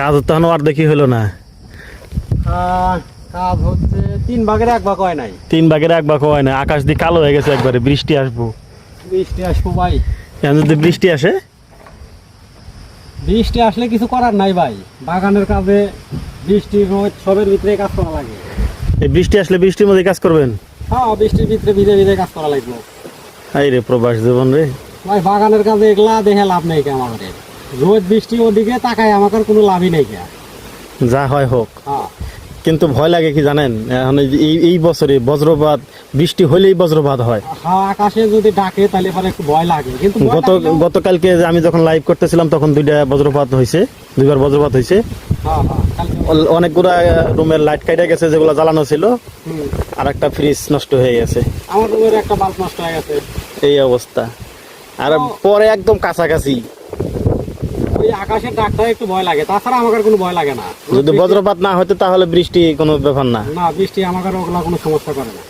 কাজ তখন আর দেখি হলো না। কাজ হচ্ছে 3 ভাগের 1 ভাগ হয় নাই। 3 ভাগের 1 ভাগ হয় না। আকাশ দিয়ে কালো হয়ে গেছে একবারে, বৃষ্টি আসবো। বৃষ্টি আসবো ভাই। এখন যদি বৃষ্টি আসে, বৃষ্টি আসলে কিছু করার নাই ভাই। বাগানের কাজে বৃষ্টি রোদ সবের ভিতরে কাজ করা লাগে। এই বৃষ্টি আসলে বৃষ্টির মধ্যে কাজ করবেন? হ্যাঁ, বৃষ্টির ভিতরে ভিজে ভিজে কাজ করা লাগবে। এই রে প্রবাস জীবন রে ভাই, বাগানের কাজে এগুলা দেখে লাভ নেই কে আমাদের। রোদ বৃষ্টি ওদিকে তাকায় আমাদের কোনো লাভই নেই কে। যা হয় হোক। হ্যাঁ, কিন্তু ভয় লাগে কি জানেন, এখন এই বছরে বজ্রপাত, বৃষ্টি হলেই বজ্রপাত হয়। হ্যাঁ, আকাশে যদি ডাকে তাহলে পরে একটু ভয় লাগে। কিন্তু গতকালকে যে আমি যখন লাইভ করতেছিলাম তখন 2টা বজ্রপাত হয়েছে, 2বার বজ্রপাত হয়েছে। হ্যাঁ হ্যাঁ, অনেকগুলা রুমের লাইট কাটা গেছে যেগুলো জ্বালানো ছিল, হুম। আর একটা ফ্রিজ নষ্ট হয়ে গেছে। আমার রুমের একটা বাল্ব নষ্ট হয়ে গেছে। এই অবস্থা। আর পরে একদম কাছাকাছি। ওই আকাশের ডাকটা একটু ভয় লাগে, তাছাড়া আমার কোনো ভয় লাগে না। যদি বজ্রপাত না হতো তাহলে বৃষ্টি কোনো ব্যাপার না। না, বৃষ্টি আমার ওগুলা কোনো সমস্যা করে না।